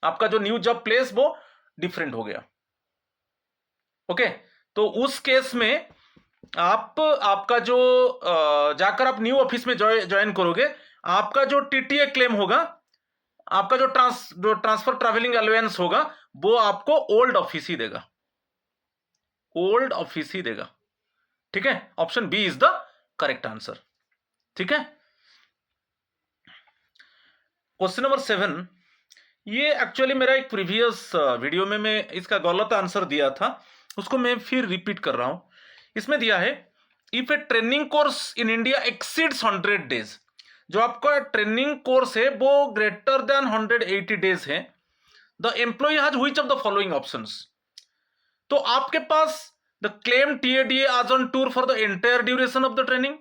आपका जो न्यू जॉब प्लेस वो डिफरेंट हो गया। ओके, तो उस केस में आपका जो जाकर आप न्यू ऑफिस में ज्वाइन करोगे, आपका जो टीटीए क्लेम होगा, आपका जो ट्रांसफर ट्रैवलिंग अलाउंस होगा, वो आपको ओल्ड ऑफिस ही देगा, ओल्ड ऑफिस ही देगा। ठीक है, option B is the correct answer. ठीक है, क्वेश्चन नंबर 7, ये एक्चुअली मेरा एक प्रीवियस वीडियो में मैं इसका गलत आंसर दिया था, उसको मैं फिर रिपीट कर रहा हूं। इसमें दिया है if a training course in India exceeds 100 days, जो आपका ट्रेनिंग कोर्स है वो ग्रेटर देन 180 डेज है, the employee has which of the following options. तो आपके पास the claim TA DA as on tour for the entire duration of the training,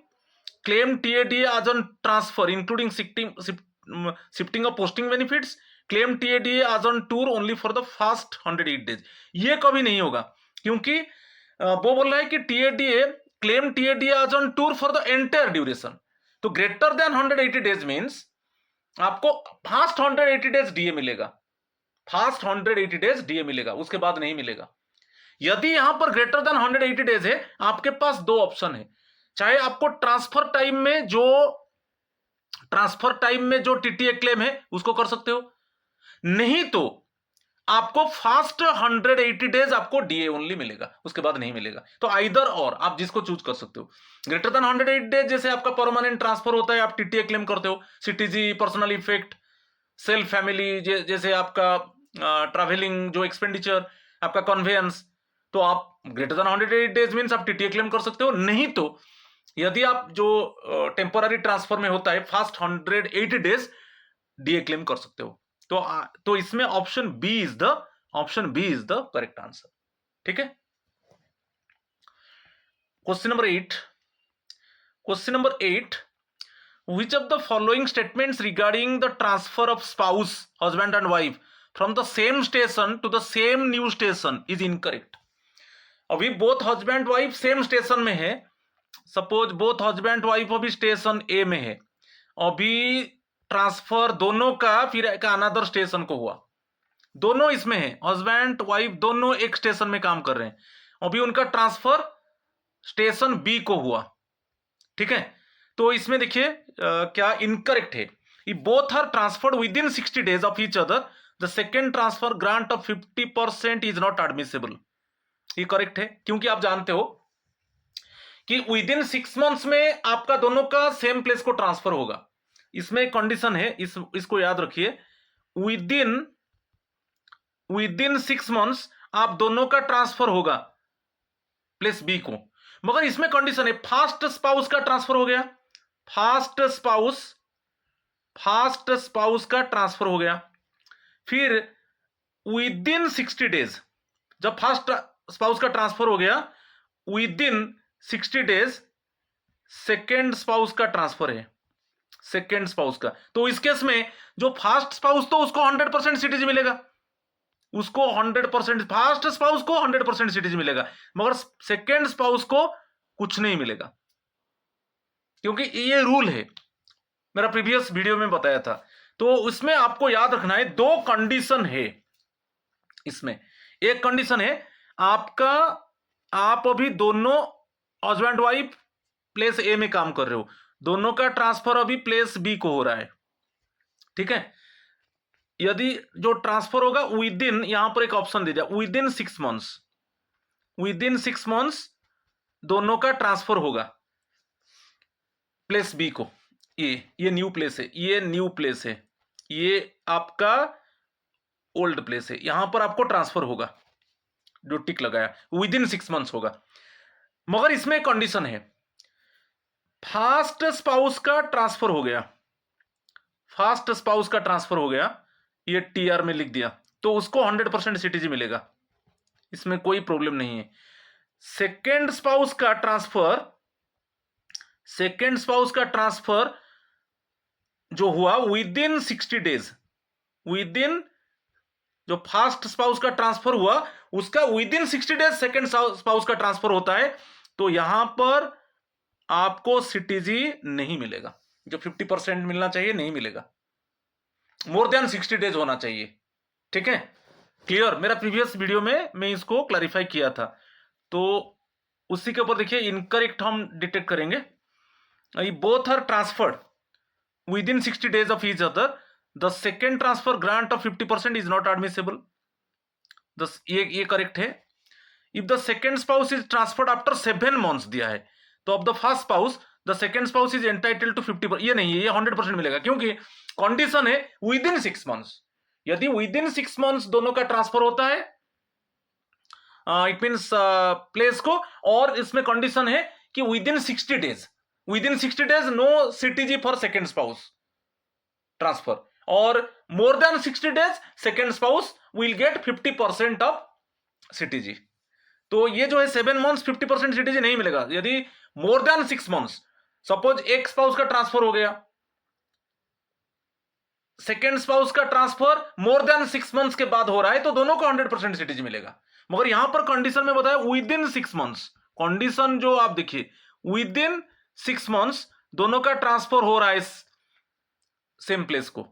claim TA DA as on transfer including shifting of posting benefits, claim TA DA as on tour only for the first 108 days. ये कभी नहीं होगा, क्योंकि वो बोल रहा है कि TADA claim TA DA as on tour for the entire duration. तो ग्रेटर देन 180 डेज मीन्स आपको फास्ट 180 डेज डीए मिलेगा, फास्ट 180 डेज डीए मिलेगा, उसके बाद नहीं मिलेगा। यदि यहां पर ग्रेटर देन 180 डेज है, आपके पास दो ऑप्शन है, चाहे आपको ट्रांसफर टाइम में जो टीटीए क्लेम है उसको कर सकते हो, नहीं तो आपको फास्ट 180 डेज आपको डीए ओनली मिलेगा, उसके बाद नहीं मिलेगा। तो आइदर और, आप जिसको चूज कर सकते हो। ग्रेटर देन 180 डेज जैसे आपका परमानेंट ट्रांसफर होता है, आप टीटीए क्लेम करते हो, CTG, personal effect, self family, जैसे आपका ट्रैवलिंग जो एक्सपेंडिचर, आपका कन्वेयंस, तो आप ग्रेटर देन 180 डेज मीन्स आप टीटीए क्लेम कर सकते हो। नहीं तो यदि आप जो टेम्पोररी ट्रांसफर में होता है फास्ट 180 डेज डीए क्लेम कर सकते हो। तो इसमें option B is the correct answer. ठीक है, question number 8, which of the following statements regarding the transfer of spouse, husband and wife from the same station to the same new station is incorrect। अभी both husband wife same station में है, suppose both husband wife अभी station ए में है, अभी transfer दोनों का फिर एक अनदर स्टेशन को हुआ, दोनों इसमें है, हस्बैंड वाइफ दोनों एक स्टेशन में काम कर रहे हैं, अभी उनका ट्रांसफर स्टेशन बी को हुआ। ठीक है, तो इसमें देखिए क्या इनकरेक्ट है, both are transferred within 60 days of each other, the second transfer grant of 50% is not admissible. ये करेक्ट है, क्योंकि आप जानते हो कि विद इन 6 मंथ्स में आपका दोनों का सेम प्लेस को ट्रांसफर होगा। इसमें कंडीशन है, इसको याद रखिए, विद इन 6 मंथ्स आप दोनों का ट्रांसफर होगा प्लेस बी को, मगर इसमें कंडीशन है फास्ट स्पाउस का ट्रांसफर हो गया, फास्ट स्पाउस का ट्रांसफर हो गया, फिर विद इन 60 डेज, जब फास्ट स्पाउस का ट्रांसफर हो गया, with in 60 days second spouse का ट्रांसफर है, सेकेंड स्पाउस का। तो इस केस में जो फास्ट स्पाउस तो उसको 100% सीटीजी मिलेगा, उसको 100%, फर्स्ट स्पाउस को 100% सिटीजन मिलेगा, मगर सेकेंड स्पाउस को कुछ नहीं मिलेगा, क्योंकि ये रूल है, मेरा प्रीवियस वीडियो में बताया था। तो उसमें आपको याद रखना है, दो कंडीशन है इसमें। एक कंडीशन है आपका, आप अभी दोनों हस्बैंड वाइफ प्लेस ए में काम कर रहे हो, दोनों का ट्रांसफर अभी प्लेस बी को हो रहा है, ठीक है। यदि जो ट्रांसफर होगा विद इन, यहां पर एक ऑप्शन दे दिया, with in 6 months, with in 6 months दोनों का ट्रांसफर होगा प्लेस बी को। ये न्यू प्लेस है, ये न्यू प्लेस है, ये आपका ओल्ड प्लेस है, यहां पर आपको ट्रांसफर होगा, जो टिक लगाया विद इन 6 मंथ्स होगा। मगर इसमें एक कंडीशन है, फास्ट स्पाउस का ट्रांसफर हो गया, फास्ट स्पाउस का ट्रांसफर हो गया, ये टीआर में लिख दिया, तो उसको 100% सिटीजन मिलेगा, इसमें कोई प्रॉब्लम नहीं है। सेकेंड स्पाउस का ट्रांसफर, सेकेंड स्पाउस का ट्रांसफर जो हुआ with in 60 days, with in, जो फास्ट स्पाउस का ट्रांसफर हुआ उसका with in 60 days second spouse का ट्रांसफर होता है, तो यहां पर आपको सिटीजन नहीं मिलेगा, जो 50% मिलना चाहिए नहीं मिलेगा, मोर देन 60 डेज होना चाहिए, ठीक है। क्लियर, मेरा प्रीवियस वीडियो में मैं इसको क्लैरिफाई किया था। तो उसी के ऊपर देखिए, इनकरेक्ट हम डिटेक्ट करेंगे, both are transferred within 60 days of each other, the second transfer grant of 50% is not admissible, ये करेक्ट है। If the second spouse is transferred after 7 months दिया है, तो of the first spouse the second spouse is entitled to 50%, ये नहीं है, ये 100% मिलेगा, क्योंकि कंडीशन है विद इन 6 मंथ्स। यदि विद इन 6 मंथ्स दोनों का ट्रांसफर होता है, इट मींस प्लेस को, और इसमें कंडीशन है कि within 60 days, within 60 days no CTG for second spouse transfer, और more than 60 days second spouse will get 50% of CTG. तो ये जो है 7 मंथ्स 50% सीटीजी नहीं मिलेगा। यदि मोर देन 6 मंथ्स, सपोज एक स्पाउस का ट्रांसफर हो गया, सेकेंड स्पाउस का ट्रांसफर मोर देन 6 मंथ्स के बाद हो रहा है, तो दोनों को 100% सीटीजी मिलेगा। मगर यहां पर कंडीशन में बताया विद इन 6 मंथ्स, कंडीशन जो आप देखिए, विद इन 6 मंथ्स दोनों का ट्रांसफर हो रहा है सेम प्लेस को,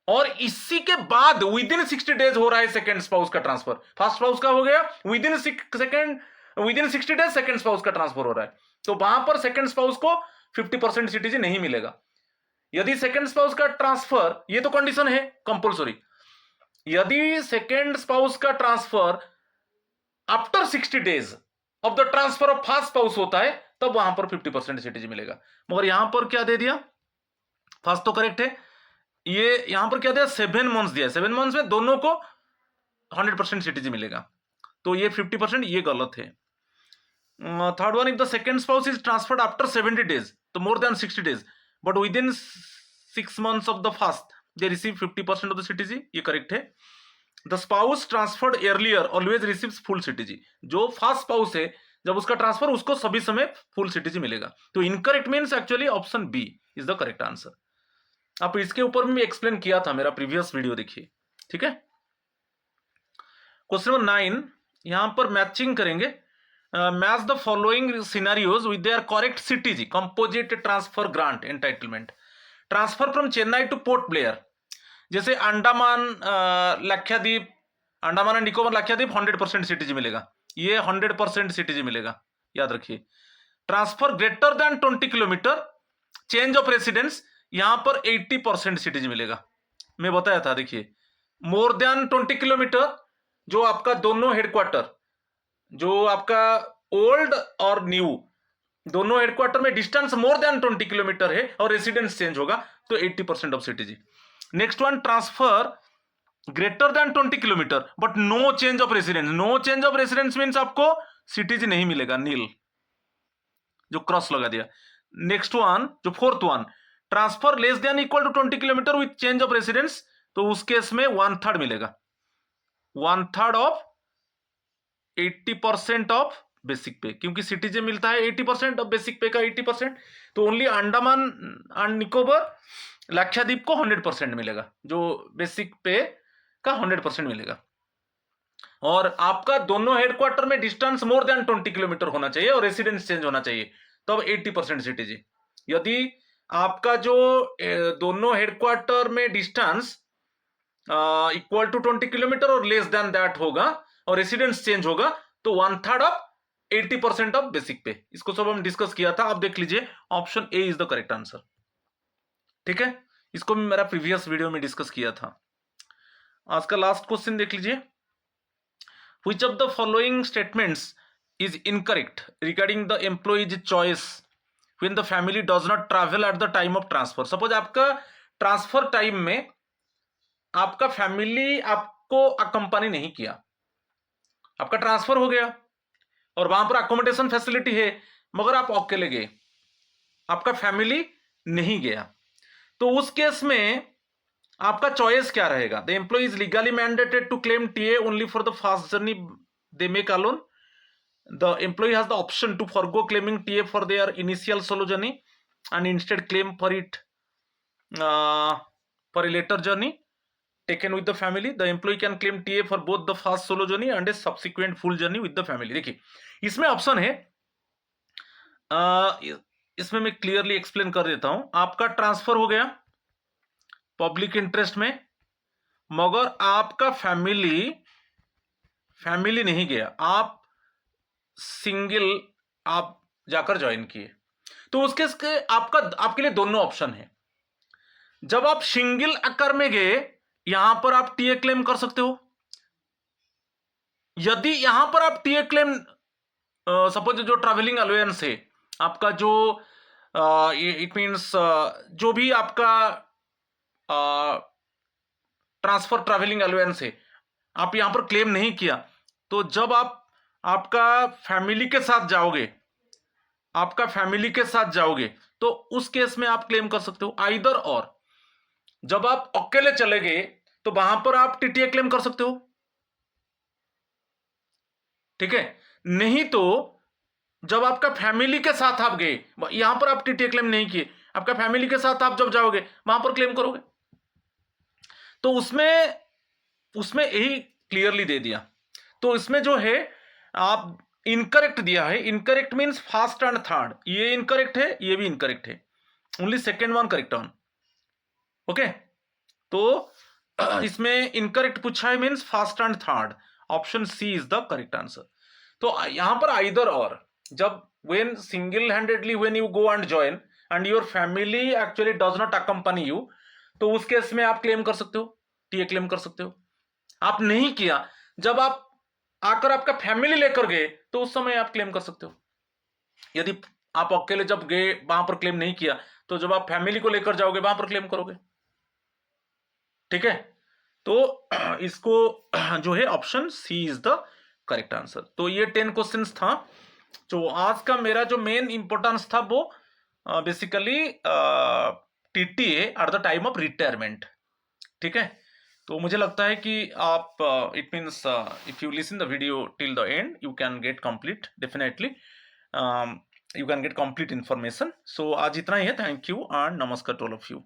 और इसी के बाद विद इन 60 डेज हो रहा है सेकेंड स्पाउस का ट्रांसफर। फर्स्ट स्पाउस का हो गया, with in 60 days second spouse का ट्रांसफर हो रहा है, तो वहां पर सेकेंड स्पाउस को 50% सीटीजी नहीं मिलेगा। यदि सेकेंड स्पाउस का ट्रांसफर, ये तो कंडीशन है कंपल्सरी, यदि सेकेंड स्पाउस का transfer after 60 days of the transfer of first spouse होता है, तब वहां पर 50% सीटीजी मिलेगा। मगर यहां पर क्या दे दिया, फर्स्ट तो करेक्ट है, ये यहां पर क्या दिया, 7 मंथ्स दिया, 7 मंथ्स में दोनों को 100% सीटीजी मिलेगा, तो ये 50%, ये गलत है। Third one, if the second spouse is transferred after 70 days, तो more than 60 days, but within 6 months of the first they receive 50% of the CTG, ये करेक्ट है। The spouse transferred earlier always receives full CTG, जो first spouse है जब उसका transfer, उसको सभी समय फुल सीटीजी मिलेगा। तो incorrect means actually option B is the correct answer. आप इसके ऊपर भी एक्सप्लेन किया था, मेरा प्रीवियस वीडियो देखिए, ठीक है। क्वेश्चन नंबर 9, यहां पर मैचिंग करेंगे, match the following scenarios with their correct CTG, composite transfer grant entitlement, transfer from Chennai two port Blair, जैसे अंडमान लक्षद्वीप, अंडमान एंड निकोबार लक्षद्वीप 100% सीटीजी मिलेगा, ये 100% सीटीजी मिलेगा, याद रखिए। Transfer greater than 20 kilometre, change of residence, यहां पर 80% सीटीजी मिलेगा, मैं बताया था। देखिए, मोर देन 20 किलोमीटर, जो आपका दोनों हेडक्वार्टर, जो आपका ओल्ड और न्यू दोनों हेडक्वार्टर में डिस्टेंस मोर देन 20 किलोमीटर है और रेसिडेंस चेंज होगा, तो 80% of CTG. Next one, transfer greater than 20 kilometre but no change of residence, no change of residence means आपको सीटीजी नहीं मिलेगा, नील, जो क्रॉस लगा दिया। नेक्स्ट वन, जो fourth one, transfer less than equal to 20 kilometre with change of residence, तो उस case में 1/3 मिलेगा, 1/3 ऑफ 80% ऑफ बेसिक पे, क्योंकि सीटीजी मिलता है 80% ऑफ बेसिक पे का 80%, तो ओनली अंडमान एंड निकोबार लक्षद्वीप को 100% मिलेगा, जो बेसिक पे का 100% मिलेगा। और आपका दोनों हेडक्वार्टर में डिस्टेंस मोर देन 20 किलोमीटर होना चाहिए और रेसिडेंस चेंज होना चाहिए, तब 80% सीटीजी। यदि आपका जो दोनों हेडक्वार्टर में डिस्टेंस इक्वल टू 20 किलोमीटर और लेस देन दैट होगा और रेसिडेंस चेंज होगा, तो 1/3 ऑफ 80% ऑफ बेसिक पे। इसको सब हम डिस्कस किया था, आप देख लीजिए, option A is the correct answer. ठीक है, इसको भी मेरा प्रीवियस वीडियो में डिस्कस किया था। आज का लास्ट क्वेश्चन देख लीजिए, which of the following statements is incorrect regarding the employees choice when the family does not travel at the time of transfer. Suppose आपका ट्रांसफर टाइम में आपका फैमिली आपको अकंपनी नहीं किया, आपका ट्रांसफर हो गया और वहां पर अकोमोडेशन फैसिलिटी है, मगर आप अकेले गए, आपका फैमिली नहीं गया, तो उस केस में आपका चॉइस क्या रहेगा? The employee is legally mandated to claim TA only for the first journey they make alone. The employee has the option to forgo claiming TA for their initial solo journey and instead claim for it for a later journey taken with the family. The employee can claim TA for both the first solo journey and a subsequent full journey with the family. देखिए इसमें option है, इसमें मैं clearly explain कर देता हूं। आपका transfer हो गया पब्लिक इंटरेस्ट में, मगर आपका फैमिली नहीं गया, आप सिंगल आप जाकर ज्वाइन किए, तो उसके आपके लिए दोनों ऑप्शन है। जब आप सिंगल आकर में गए, यहां पर आप टीए क्लेम कर सकते हो। यदि यहां पर आप टीए क्लेम, सपोज जो ट्रैवलिंग अलाउंस है आपका, जो इट मींस जो भी आपका ट्रांसफर ट्रैवलिंग अलाउंस है, आप यहां पर क्लेम नहीं किया, तो जब आप आपका फैमिली के साथ जाओगे, तो उस केस में आप क्लेम कर सकते हो। आइदर और, जब आप अकेले चले गए तो वहां पर आप टीटीए क्लेम कर सकते हो, ठीक है। नहीं तो जब आपका फैमिली के साथ आप गए, यहां पर आप टीटीए क्लेम नहीं किए, आपका फैमिली के साथ आप जब जाओगे वहां पर क्लेम करोगे। तो उसमें यही क्लियरली दे दिया। तो इसमें जो है आप इनकरेक्ट दिया है, incorrect means first and third, ये इनकरेक्ट है, ये भी इनकरेक्ट है, only second one correct on. Okay, तो इसमें इनकरेक्ट पूछा है, means first and third, option C is the correct answer. तो यहां पर आइदर और, जब when single handedly when you go and join and your family actually does not accompany you, तो उस केस में आप क्लेम कर सकते हो, टीए क्लेम कर सकते हो। आप नहीं किया, जब आप आकर आपका फैमिली लेकर गए, तो उस समय आप क्लेम कर सकते हो। यदि आप अकेले जब गए वहां पर क्लेम नहीं किया, तो जब आप फैमिली को लेकर जाओगे वहां पर क्लेम करोगे, ठीक है। तो इसको जो है option C is the correct answer. तो ये 10 क्वेश्चंस था। तो आज का मेरा जो मेन इंपॉर्टेंस था वो basically TTA at the time of retirement, ठीक है। तो मुझे लगता है कि आप it means if you listen the video till the end, you can get complete, definitely you can get complete information. So आज इतना ही है। थैंक यू एंड नमस्कार टू ऑल ऑफ यू।